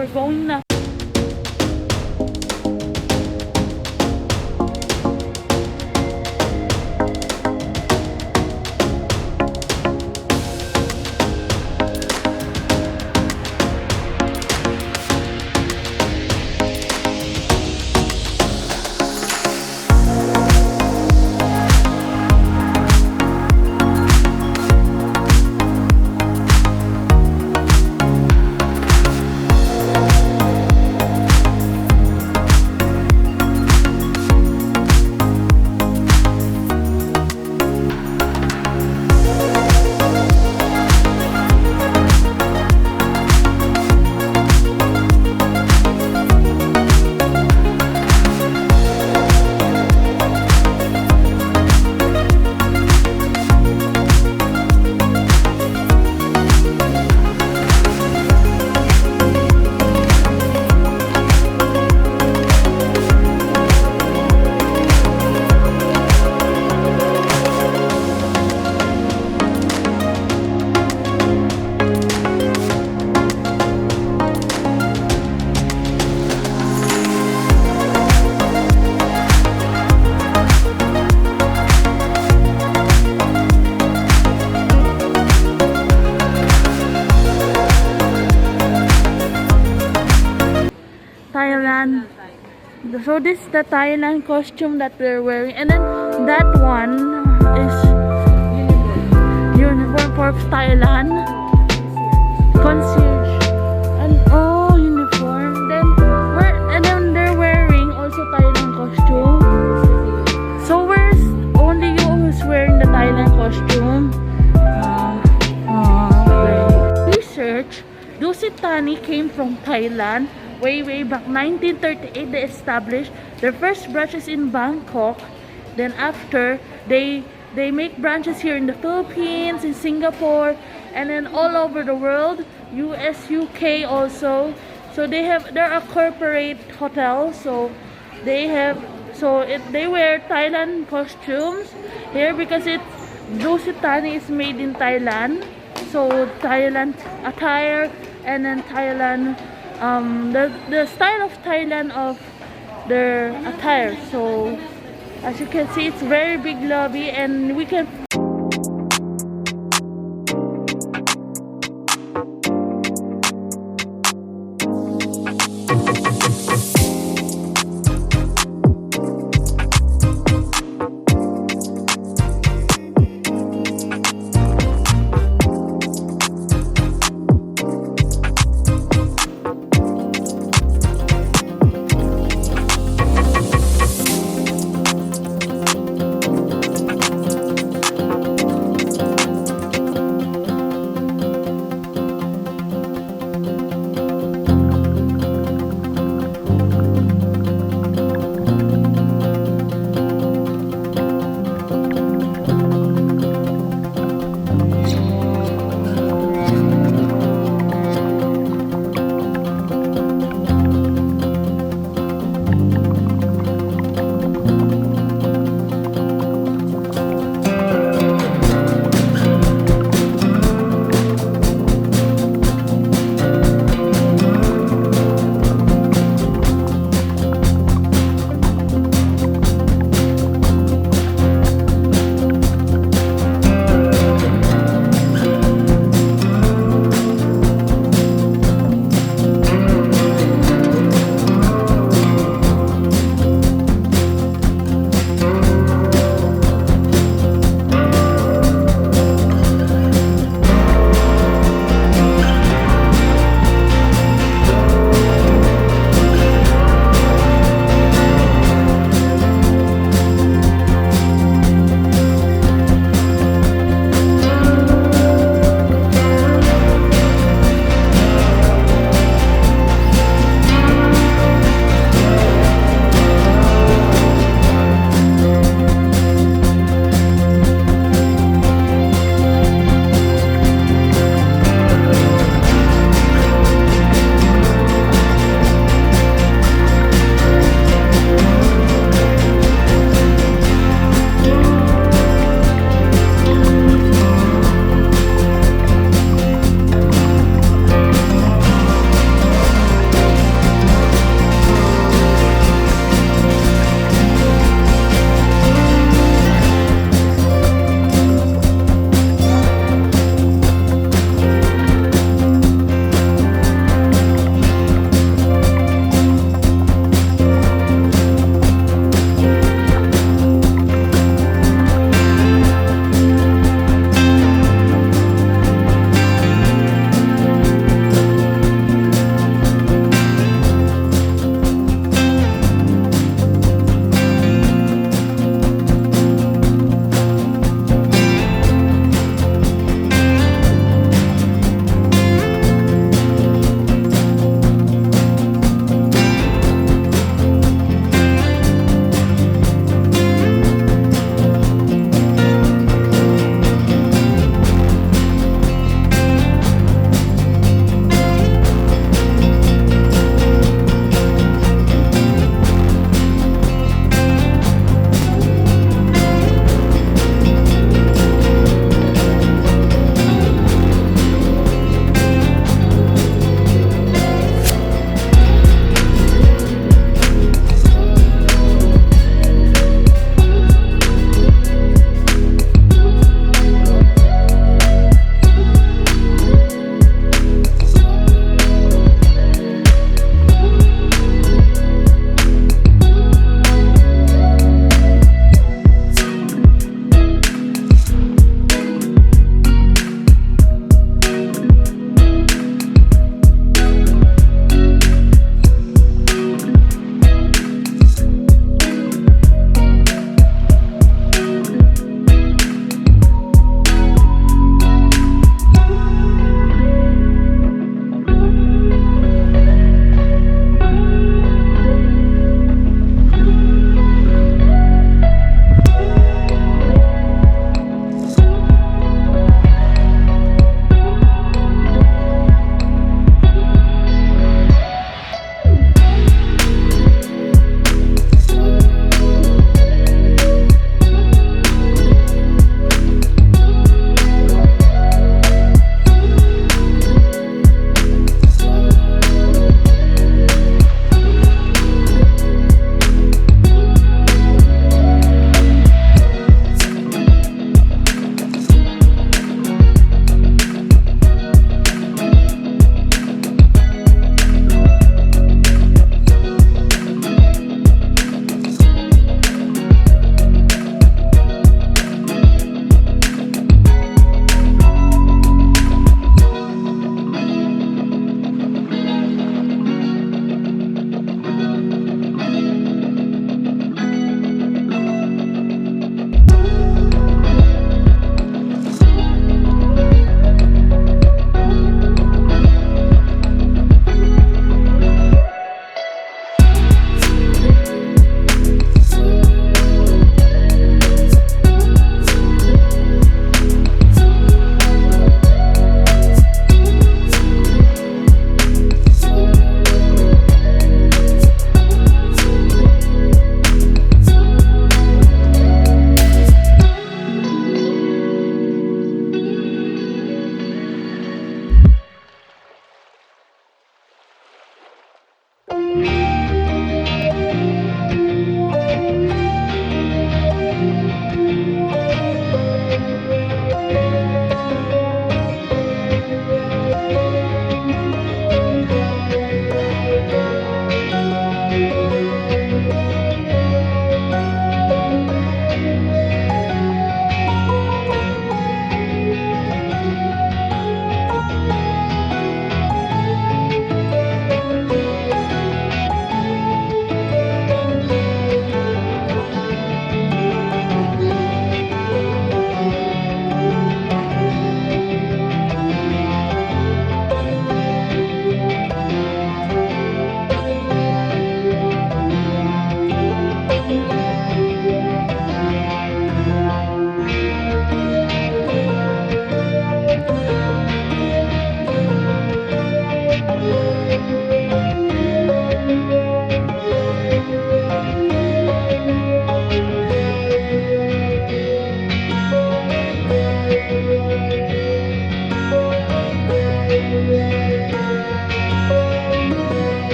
we're going na. Thailand. So this is the Thailand costume that we're wearing, and then that one is uniform for Thailand. Concierge and uniform. Then they're wearing also Thailand costume. So where's only you who's wearing the Thailand costume? Research. Dusit Thani came from Thailand. Way back 1938 they established their first branches in Bangkok. Then after they make branches here in the Philippines, in Singapore, and then all over the world, US, UK also. So they're a corporate hotel. So they wear Thailand costumes here because Dusit Thani is made in Thailand. So Thailand attire, and then Thailand the style of Thailand of their attire. So as you can see, it's very big lobby, and we can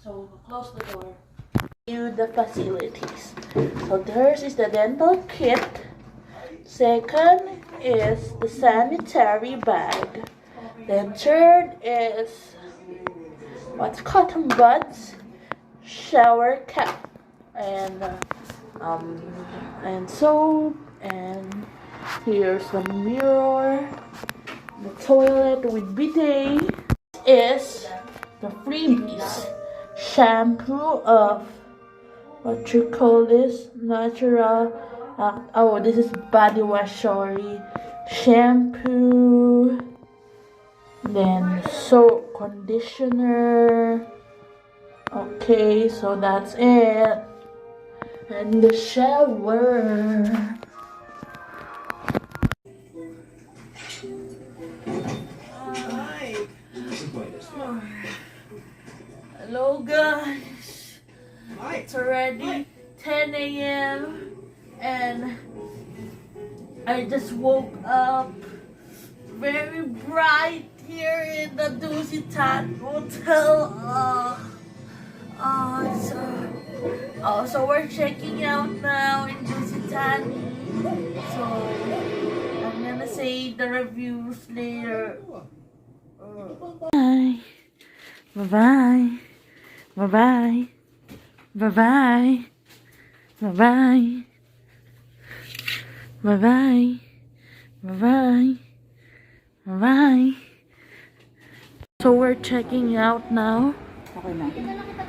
So close the door. View the facilities. So theirs is the dental kit. Second is the sanitary bag. Then third is what's cotton buds, shower cap, and soap, and here's the mirror, the toilet with bidet. Is the freebies shampoo of what you call this natural oh, this is body wash, sorry, shampoo, then soap, conditioner. Okay, so that's it. And the shower. Hello guys, it's already 10 a.m. and I just woke up. Very bright here in the Dusit Thani Hotel. So we're checking out now in Dusit Thani. So I'm gonna say the reviews later. Bye. Bye-bye. Bye-bye. Bye-bye. Bye-bye. Bye-bye. Bye-bye. Bye-bye. So we're checking out now. Okay na.